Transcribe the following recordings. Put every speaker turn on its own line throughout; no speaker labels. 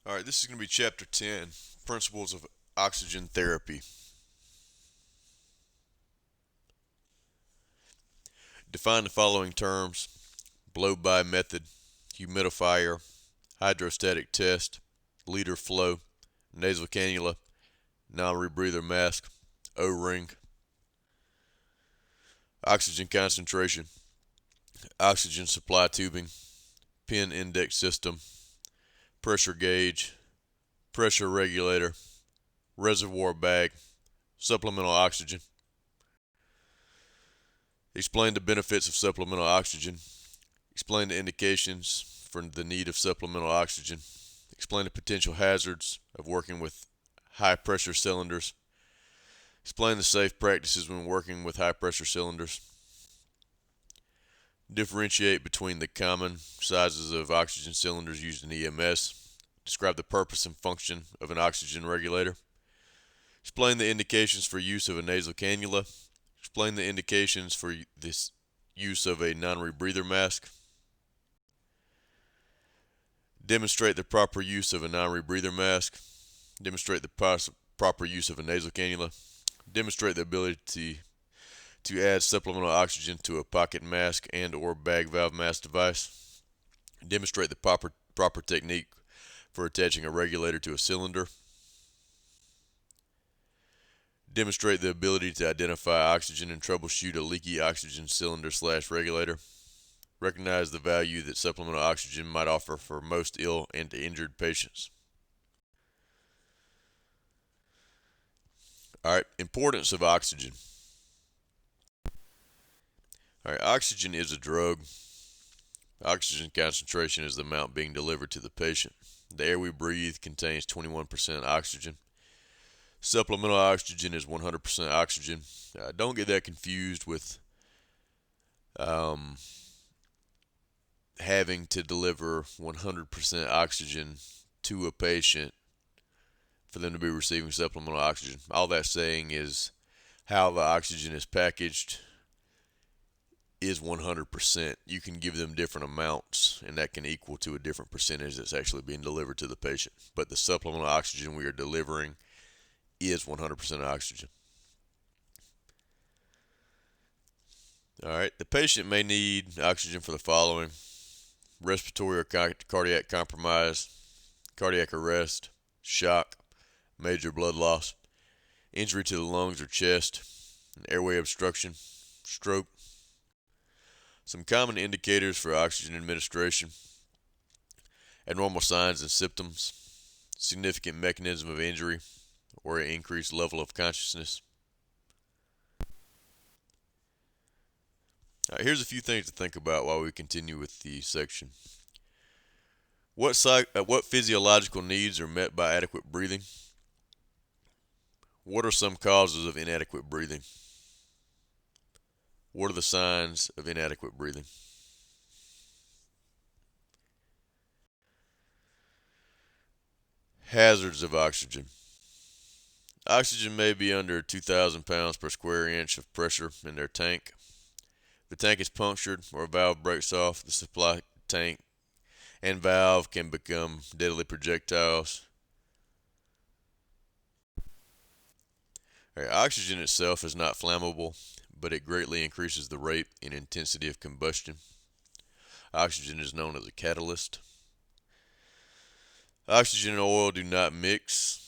All right, this is going to be Chapter 10 Principles of Oxygen Therapy. Define the following terms: blow by method, humidifier, hydrostatic test, liter flow, nasal cannula, non rebreather mask, O ring, oxygen concentration, oxygen supply tubing, pin index system, pressure gauge, pressure regulator, reservoir bag, supplemental oxygen. Explain the benefits of supplemental oxygen. Explain the indications for the need of supplemental oxygen. Explain the potential hazards of working with high pressure cylinders. Explain the safe practices when working with high pressure cylinders. Differentiate between the common sizes of oxygen cylinders used in EMS. Describe the purpose and function of an oxygen regulator. Explain the indications for use of a nasal cannula. Explain the indications for this use of a non-rebreather mask. Demonstrate the proper use of a non-rebreather mask. Demonstrate the proper use of a nasal cannula. Demonstrate the ability to add supplemental oxygen to a pocket mask and or bag valve mask device. Demonstrate the proper technique for attaching a regulator to a cylinder. Demonstrate the ability to identify oxygen and troubleshoot a leaky oxygen cylinder/regulator. Recognize the value that supplemental oxygen might offer for most ill and injured patients. All right, importance of oxygen. All right, oxygen is a drug. Oxygen concentration is the amount being delivered to the patient. The air we breathe contains 21% oxygen. Supplemental oxygen is 100% oxygen. Don't get that confused with um, having to deliver 100% oxygen to a patient for them to be receiving supplemental oxygen. All that's saying is how the oxygen is packaged is 100%. You can give them different amounts, and that can equal to a different percentage that's actually being delivered to the patient. But the supplemental oxygen we are delivering is 100% oxygen. All right, the patient may need oxygen for the following: respiratory or cardiac compromise, cardiac arrest, shock, major blood loss, injury to the lungs or chest, airway obstruction, stroke. Some common indicators for oxygen administration: abnormal signs and symptoms, significant mechanism of injury, or an increased level of consciousness. All right, here's a few things to think about while we continue with the section. What physiological needs are met by adequate breathing? What are some causes of inadequate breathing? What are the signs of inadequate breathing? Hazards of oxygen. Oxygen may be under 2,000 pounds per square inch of pressure in their tank. If the tank is punctured or a valve breaks off, the supply tank and valve can become deadly projectiles. Right, oxygen itself is not flammable, but it greatly increases the rate and intensity of combustion. Oxygen is known as a catalyst. Oxygen and oil do not mix.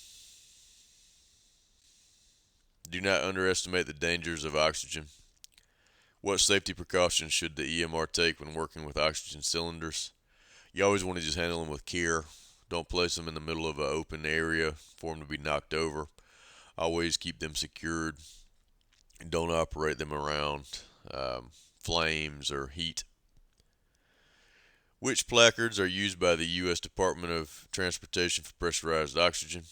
Do not underestimate the dangers of oxygen. What safety precautions should the EMR take when working with oxygen cylinders? You always want to just handle them with care. Don't place them in the middle of an open area for them to be knocked over. Always keep them secured. Don't operate them around flames or heat. Which placards are used by the U.S. Department of Transportation for pressurized oxygen?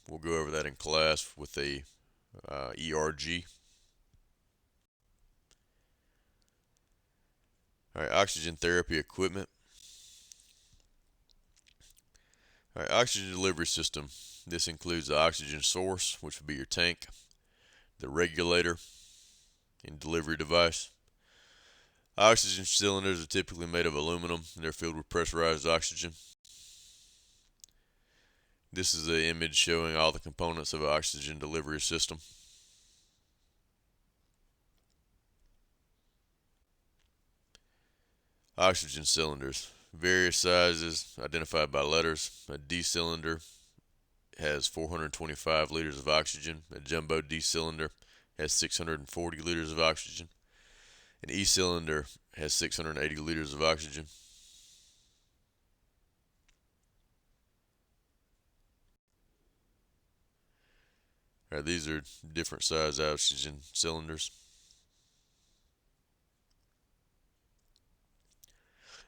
We'll go over that in class with a ERG. All right, oxygen therapy equipment. All right, oxygen delivery system. This includes the oxygen source, which would be your tank, the regulator, and delivery device. Oxygen cylinders are typically made of aluminum and they're filled with pressurized oxygen. This is an image showing all the components of an oxygen delivery system. Oxygen cylinders. Various sizes identified by letters. A D cylinder has 425 liters of oxygen. A jumbo D cylinder has 640 liters of oxygen. An E cylinder has 680 liters of oxygen. All right, these are different size oxygen cylinders.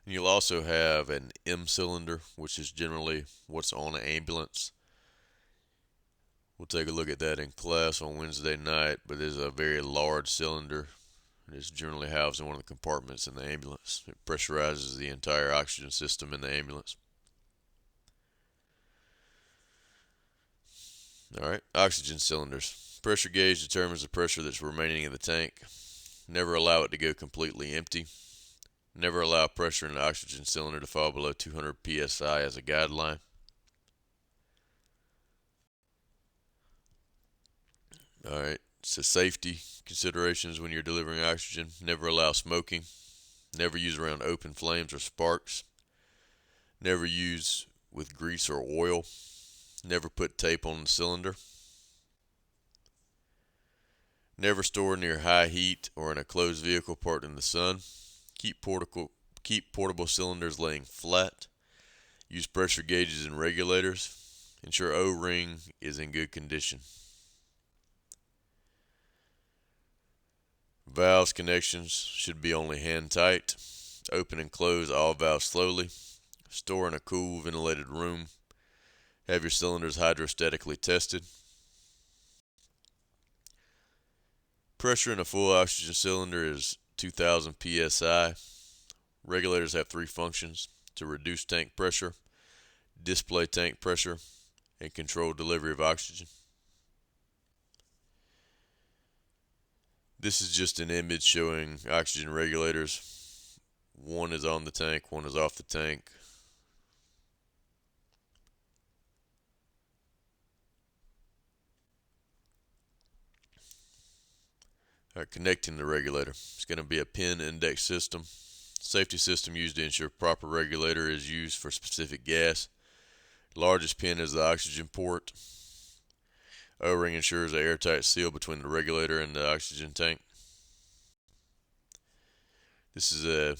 And you'll also have an M cylinder, which is generally what's on an ambulance. We'll take a look at that in class on Wednesday night, but it is a very large cylinder. It is generally housed in one of the compartments in the ambulance. It pressurizes the entire oxygen system in the ambulance. Alright, oxygen cylinders. Pressure gauge determines the pressure that's remaining in the tank. Never allow it to go completely empty. Never allow pressure in an oxygen cylinder to fall below 200 psi as a guideline. Alright, so safety considerations when you're delivering oxygen. Never allow smoking. Never use around open flames or sparks. Never use with grease or oil. Never put tape on the cylinder. Never store near high heat or in a closed vehicle parked in the sun. Keep portable cylinders laying flat. Use pressure gauges and regulators. Ensure O-ring is in good condition. Valves connections should be only hand tight. Open and close all valves slowly. Store in a cool, ventilated room. Have your cylinders hydrostatically tested. Pressure in a full oxygen cylinder is 2000 psi. Regulators have three functions: to reduce tank pressure, display tank pressure, and control delivery of oxygen. This is just an image showing oxygen regulators. One is on the tank, one is off the tank. Alright, connecting the regulator. It's going to be a pin index system. Safety system used to ensure proper regulator is used for specific gas. Largest pin is the oxygen port. O-ring ensures an airtight seal between the regulator and the oxygen tank. This is a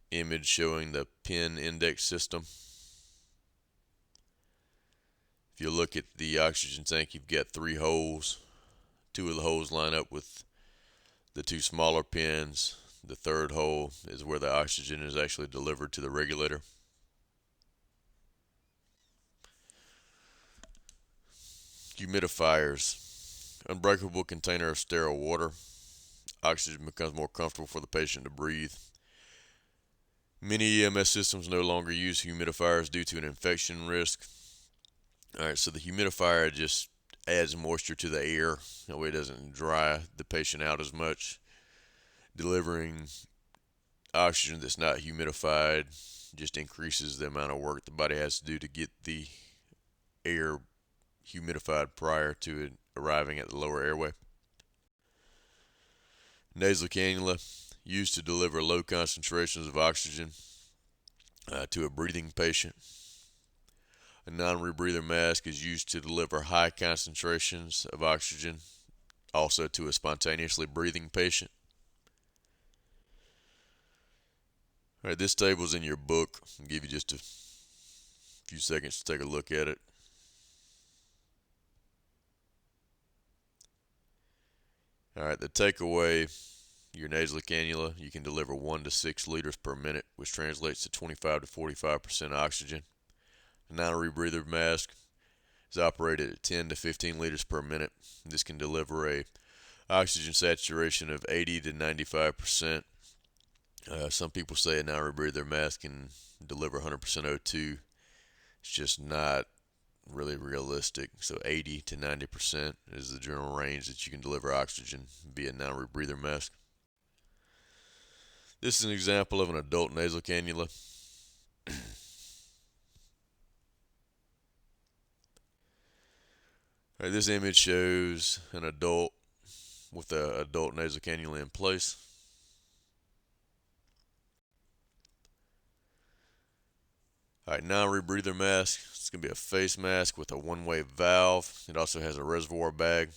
image showing the pin index system. If you look at the oxygen tank, you've got three holes. Two of the holes line up with the two smaller pins. The third hole is where the oxygen is actually delivered to the regulator. Humidifiers. Unbreakable container of sterile water. Oxygen becomes more comfortable for the patient to breathe. Many EMS systems no longer use humidifiers due to an infection risk. Alright, so the humidifier just adds moisture to the air. That way it doesn't dry the patient out as much. Delivering oxygen that's not humidified just increases the amount of work the body has to do to get the air humidified prior to it arriving at the lower airway. Nasal cannula, used to deliver low concentrations of oxygen to a breathing patient. A non-rebreather mask is used to deliver high concentrations of oxygen also to a spontaneously breathing patient. Alright, this table is in your book. I'll give you just a few seconds to take a look at it. Alright, the takeaway, your nasal cannula, you can deliver 1 to 6 liters per minute, which translates to 25 to 45% oxygen. A non-rebreather mask is operated at 10 to 15 liters per minute. This can deliver a oxygen saturation of 80 to 95%. Some people say a non-rebreather mask can deliver 100% O2. It's just not really realistic. So 80 to 90% is the general range that you can deliver oxygen via non-rebreather mask. This is an example of an adult nasal cannula. All right, this image shows an adult with an adult nasal cannula in place. All right, non-rebreather mask. It's going to be a face mask with a one-way valve. It also has a reservoir bag.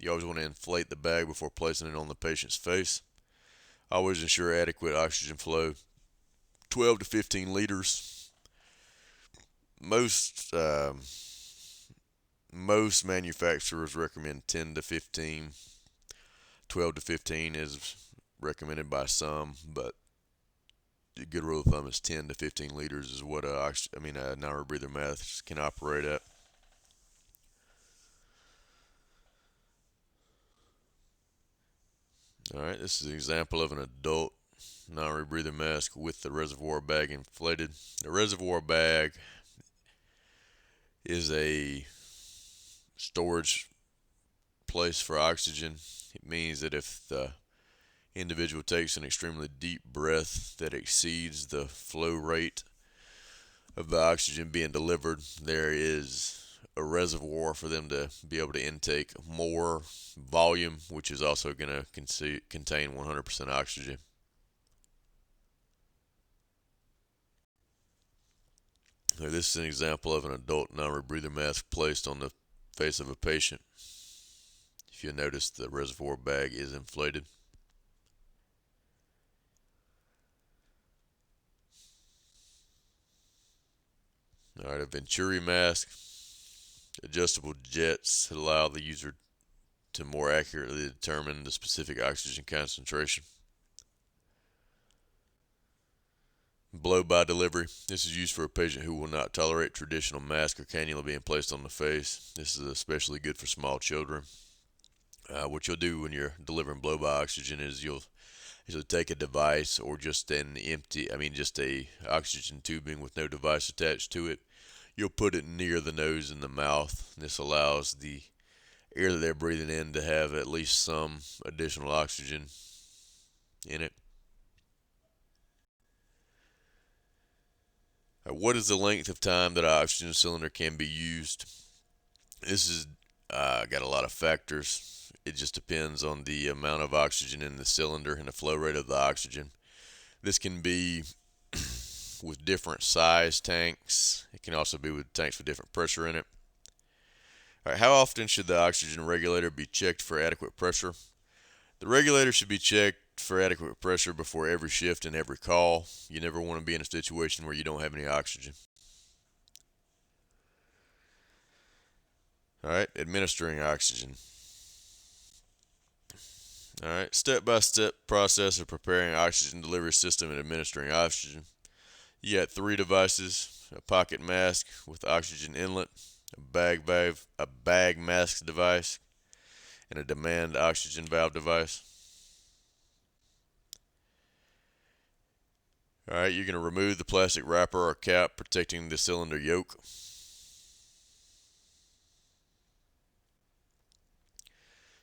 You always want to inflate the bag before placing it on the patient's face. Always ensure adequate oxygen flow. 12 to 15 liters. Most manufacturers recommend 10 to 15. 12 to 15 is recommended by some, but a good rule of thumb is 10 to 15 liters is what a non-rebreather mask can operate at. All right, this is an example of an adult non-rebreather mask with the reservoir bag inflated. The reservoir bag is a storage place for oxygen. It means that if the individual takes an extremely deep breath that exceeds the flow rate of the oxygen being delivered, there is a reservoir for them to be able to intake more volume, which is also going to contain 100% oxygen. Now, this is an example of an adult non-rebreather mask placed on the face of a patient. If you notice, the reservoir bag is inflated. All right, a Venturi mask. Adjustable jets allow the user to more accurately determine the specific oxygen concentration. Blow-by delivery. This is used for a patient who will not tolerate traditional mask or cannula being placed on the face. This is especially good for small children. What you'll do when you're delivering blow-by oxygen is you'll take a device or just a oxygen tubing with no device attached to it. You'll put it near the nose and the mouth. This allows the air that they're breathing in to have at least some additional oxygen in it. What is the length of time that an oxygen cylinder can be used? This is got a lot of factors. It just depends on the amount of oxygen in the cylinder and the flow rate of the oxygen. This can be with different size tanks. It can also be with tanks with different pressure in it. All right, how often should the oxygen regulator be checked for adequate pressure? The regulator should be checked for adequate pressure before every shift and every call. You never want to be in a situation where you don't have any oxygen. All right, administering oxygen. All right, step-by-step process of preparing an oxygen delivery system and administering oxygen. You got 3 devices: a pocket mask with oxygen inlet, a bag mask device, and a demand oxygen valve device. All right, you're going to remove the plastic wrapper or cap protecting the cylinder yoke.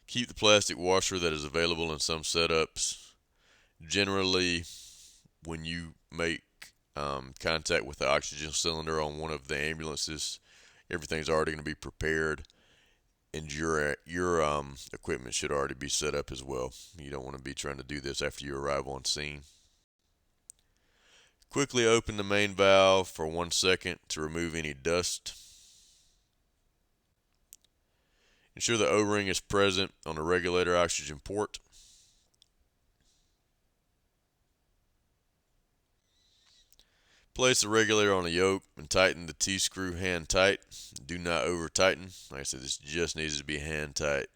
Keep the plastic washer that is available in some setups. Generally, when you make contact with the oxygen cylinder on one of the ambulances, everything's already going to be prepared, and your equipment should already be set up as well. You don't want to be trying to do this after you arrive on scene. Quickly open the main valve for 1 second to remove any dust. Ensure the O-ring is present on the regulator oxygen port. Place the regulator on the yoke and tighten the T-screw hand tight. Do not over tighten. Like I said, this just needs to be hand tight.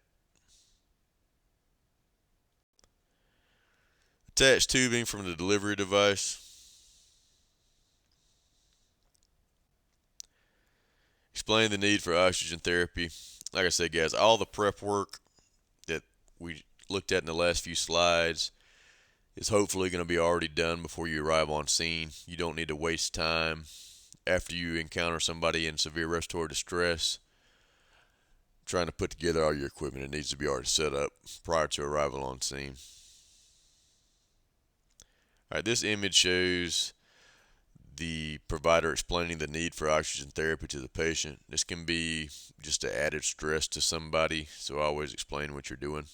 Attach tubing from the delivery device. Explain the need for oxygen therapy. Like I said, guys, all the prep work that we looked at in the last few slides is hopefully going to be already done before you arrive on scene. You don't need to waste time after you encounter somebody in severe respiratory distress trying to put together all your equipment. It needs to be already set up prior to arrival on scene. All right, this image shows the provider explaining the need for oxygen therapy to the patient. This can be just an added stress to somebody, so always explain what you're doing.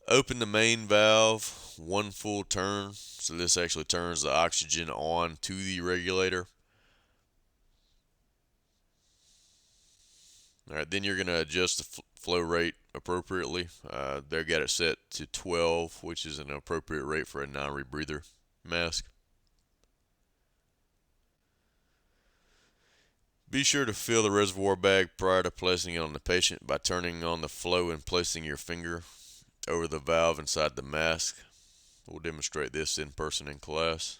Open the main valve one full turn, so this actually turns the oxygen on to the regulator. Alright, then you're going to adjust the flow rate appropriately. They've got it set to 12, which is an appropriate rate for a non-rebreather mask. Be sure to fill the reservoir bag prior to placing it on the patient by turning on the flow and placing your finger over the valve inside the mask. We'll demonstrate this in person in class.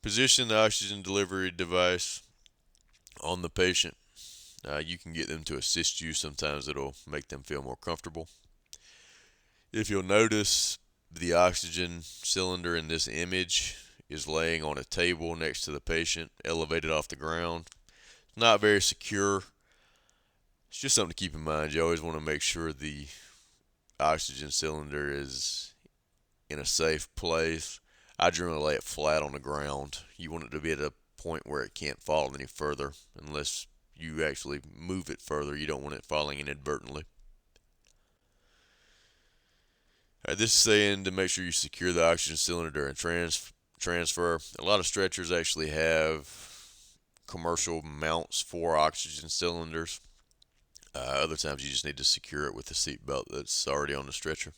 Position the oxygen delivery device on the patient. You can get them to assist you. Sometimes it'll make them feel more comfortable. If you'll notice, the oxygen cylinder in this image is laying on a table next to the patient, elevated off the ground. It's not very secure. It's just something to keep in mind. You always want to make sure the oxygen cylinder is in a safe place. I generally lay it flat on the ground. You want it to be at a point where it can't fall any further unless you actually move it further. You don't want it falling inadvertently. This is saying to make sure you secure the oxygen cylinder during transfer. A lot of stretchers actually have commercial mounts for oxygen cylinders. Other times you just need to secure it with a seat belt that's already on the stretcher.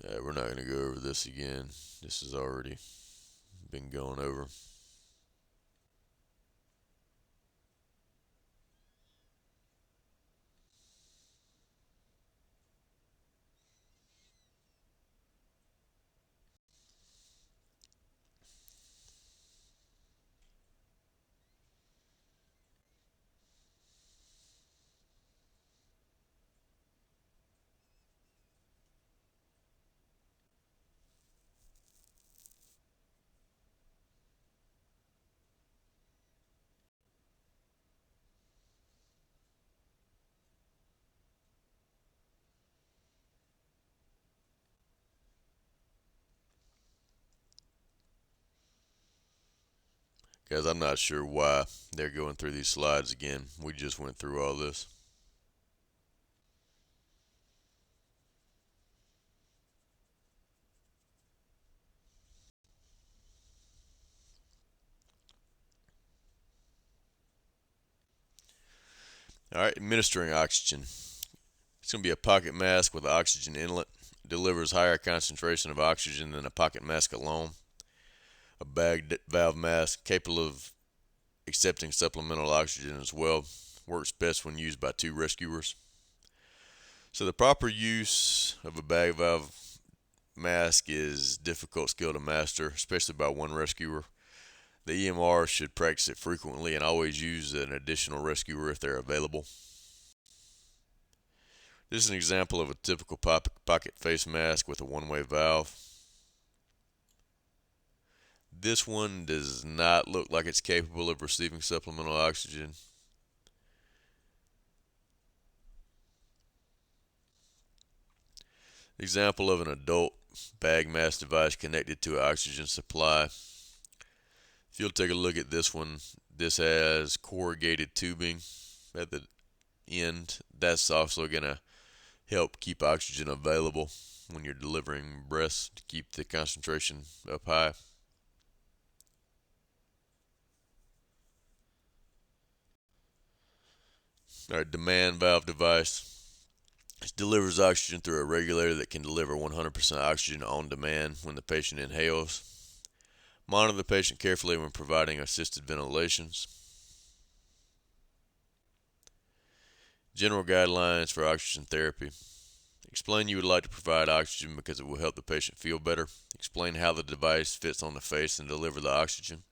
We're not going to go over this again. This has already been going over. Guys, I'm not sure why they're going through these slides again. We just went through all this. Alright, administering oxygen. It's going to be a pocket mask with an oxygen inlet. It delivers higher concentration of oxygen than a pocket mask alone. A bag valve mask capable of accepting supplemental oxygen as well. Works best when used by two rescuers. So the proper use of a bag valve mask is difficult skill to master, especially by one rescuer. The EMR should practice it frequently and always use an additional rescuer if they're available. This is an example of a typical pocket face mask with a one-way valve. This one does not look like it's capable of receiving supplemental oxygen. Example of an adult bag mask device connected to an oxygen supply. If you'll take a look at this one, this has corrugated tubing at the end. That's also going to help keep oxygen available when you're delivering breaths to keep the concentration up high. Our demand valve device. It delivers oxygen through a regulator that can deliver 100% oxygen on demand when the patient inhales. Monitor the patient carefully when providing assisted ventilations. General guidelines for oxygen therapy. Explain you would like to provide oxygen because it will help the patient feel better. Explain how the device fits on the face and deliver the oxygen.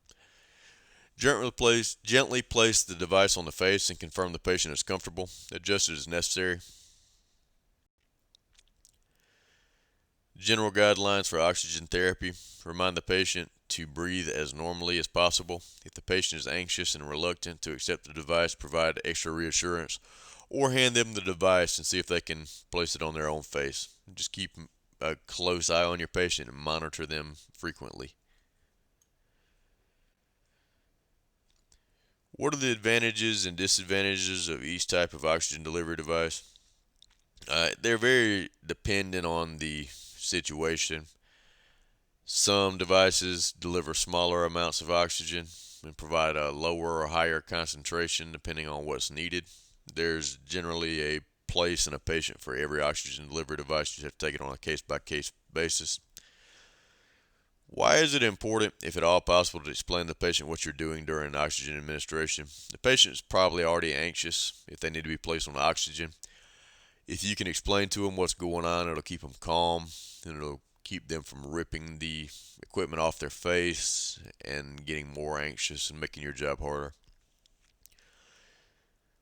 Gently place the device on the face and confirm the patient is comfortable. Adjust it as necessary. General guidelines for oxygen therapy. Remind the patient to breathe as normally as possible. If the patient is anxious and reluctant to accept the device, provide extra reassurance or hand them the device and see if they can place it on their own face. Just keep a close eye on your patient and monitor them frequently. What are the advantages and disadvantages of each type of oxygen delivery device? They're very dependent on the situation. Some devices deliver smaller amounts of oxygen and provide a lower or higher concentration depending on what's needed. There's generally a place and a patient for every oxygen delivery device. You have to take it on a case-by-case basis. Why is it important, if at all possible, to explain to the patient what you're doing during oxygen administration? The patient is probably already anxious if they need to be placed on oxygen. If you can explain to them what's going on, it'll keep them calm and it'll keep them from ripping the equipment off their face and getting more anxious and making your job harder.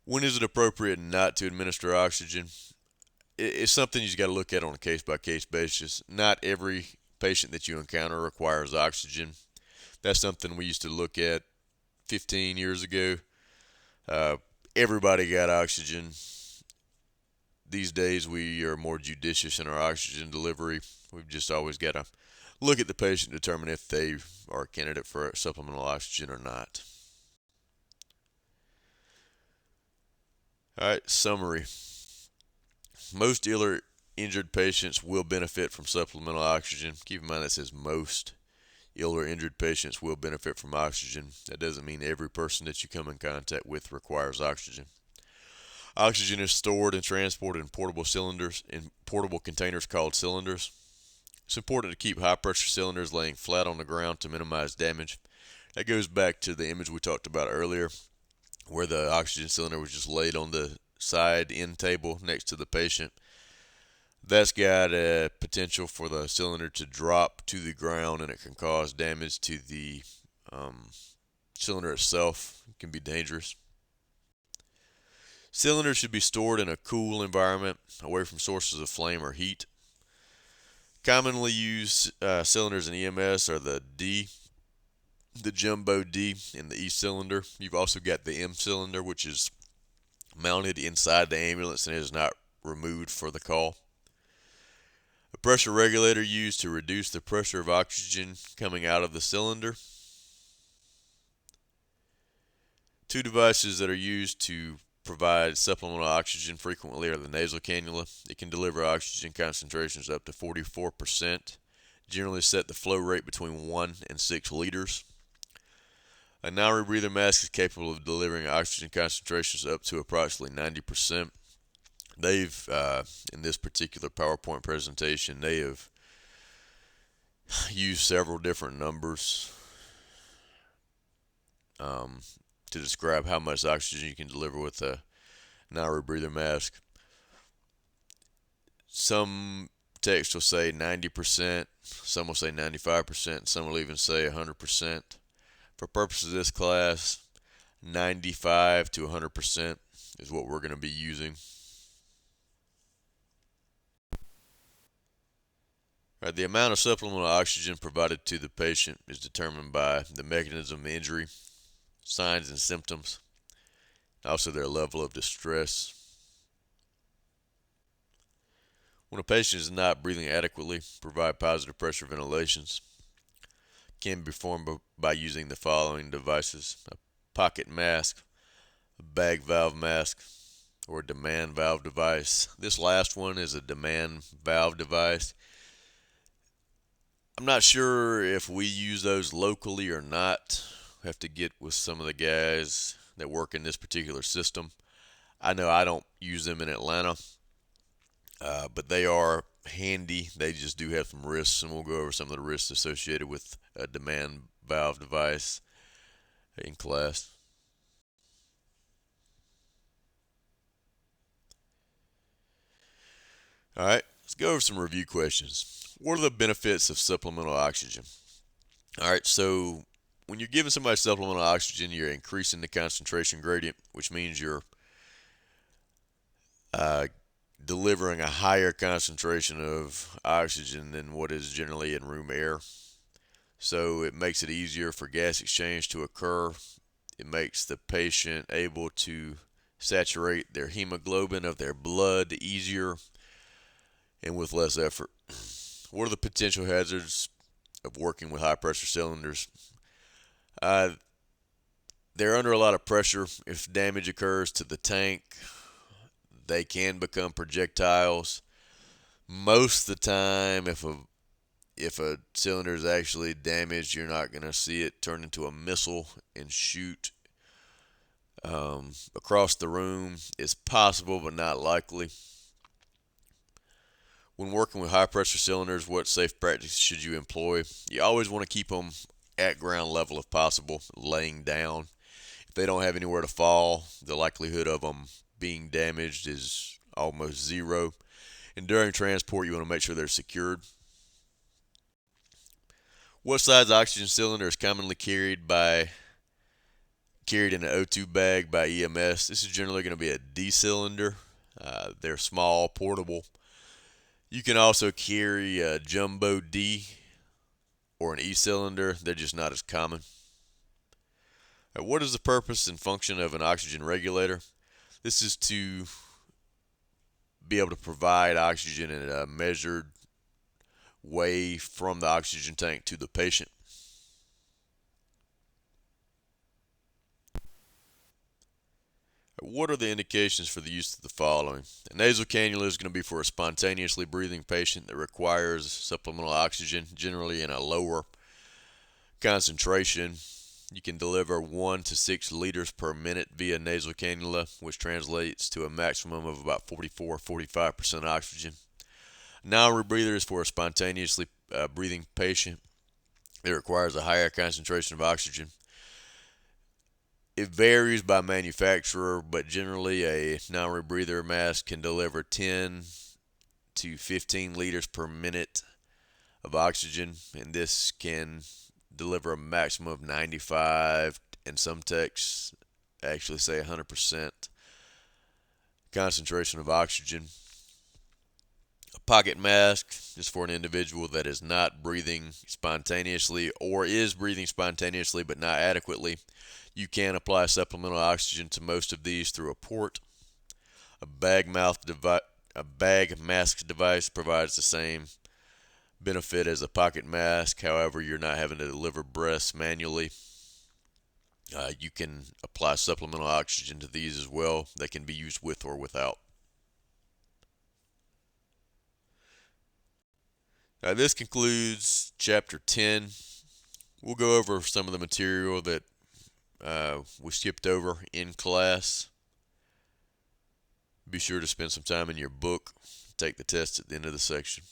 When is it appropriate not to administer oxygen? It's something you've got to look at on a case-by-case basis. Not every patient that you encounter requires oxygen. That's something we used to look at 15 years ago. Everybody got oxygen. These days we are more judicious in our oxygen delivery. We've just always got to look at the patient and determine if they are a candidate for supplemental oxygen or not. All right, summary. Most ill or injured patients will benefit from supplemental oxygen. Keep in mind that says most ill or injured patients will benefit from oxygen. That doesn't mean every person that you come in contact with requires oxygen. Oxygen is stored and transported in portable cylinders, in portable containers called cylinders. It's important to keep high pressure cylinders laying flat on the ground to minimize damage. That goes back to the image we talked about earlier, where the oxygen cylinder was just laid on the side end table next to the patient. That's got a potential for the cylinder to drop to the ground, and it can cause damage to the cylinder itself. It can be dangerous. Cylinders should be stored in a cool environment, away from sources of flame or heat. Commonly used cylinders in EMS are the D, the Jumbo D, and the E cylinder. You've also got the M cylinder, which is mounted inside the ambulance and is not removed for the call. A pressure regulator used to reduce the pressure of oxygen coming out of the cylinder. Two devices that are used to provide supplemental oxygen frequently are the nasal cannula. It can deliver oxygen concentrations up to 44%. Generally set the flow rate between 1 and 6 liters. A non-rebreather mask is capable of delivering oxygen concentrations up to approximately 90%. They've, in this particular PowerPoint presentation, they have used several different numbers to describe how much oxygen you can deliver with a non-rebreather mask. Some text will say 90%, some will say 95%, some will even say 100%. For purposes of this class, 95 to 100% is what we're going to be using. The amount of supplemental oxygen provided to the patient is determined by the mechanism of injury, signs and symptoms, also their level of distress. When a patient is not breathing adequately, provide positive pressure ventilations. Can be performed by using the following devices: a pocket mask, a bag valve mask, or a demand valve device. This last one is a demand valve device. I'm not sure if we use those locally or not. We have to get with some of the guys that work in this particular system. I know I don't use them in Atlanta, but they are handy. They just do have some risks, and we'll go over some of the risks associated with a demand valve device in class. All right, let's go over some review questions. What are the benefits of supplemental oxygen? All right, so when you're giving somebody supplemental oxygen, you're increasing the concentration gradient, which means you're delivering a higher concentration of oxygen than what is generally in room air. so it makes it easier for gas exchange to occur. It makes the patient able to saturate their hemoglobin of their blood easier and with less effort. What are the potential hazards of working with high pressure cylinders? Uh, they're under a lot of pressure. If damage occurs to the tank, they can become projectiles. Most of the time, if a cylinder is actually damaged, you're not going to see it turn into a missile and shoot across the room. It's possible, but not likely. When working with high pressure cylinders, what safe practices should you employ? You always want to keep them at ground level if possible, laying down. If they don't have anywhere to fall, the likelihood of them being damaged is almost zero. And during transport, you want to make sure they're secured. What size oxygen cylinder is commonly carried in an O2 bag by EMS? This is generally going to be a D cylinder. They're small, portable. You can also carry a jumbo D or an E cylinder. They're just not as common. What is the purpose and function of an oxygen regulator? This is to be able to provide oxygen in a measured way from the oxygen tank to the patient. What are the indications for the use of the following? A nasal cannula is going to be for a spontaneously breathing patient that requires supplemental oxygen, generally in a lower concentration. You can deliver 1 to 6 liters per minute via nasal cannula, which translates to a maximum of about 44-45% oxygen. Non-rebreather is for a spontaneously breathing patient that requires a higher concentration of oxygen. It varies by manufacturer, but generally a non-rebreather mask can deliver 10 to 15 liters per minute of oxygen, and this can deliver a maximum of 95, and some texts actually say 100% concentration of oxygen. A pocket mask is for an individual that is not breathing spontaneously or is breathing spontaneously but not adequately. You can apply supplemental oxygen to most of these through a port. A bag mask device provides the same benefit as a pocket mask. However, you're not having to deliver breaths manually. You can apply supplemental oxygen to these as well. They can be used with or without. This concludes Chapter 10. We'll go over some of the material that we skipped over in class. Be sure to spend some time in your book. Take the test at the end of the section.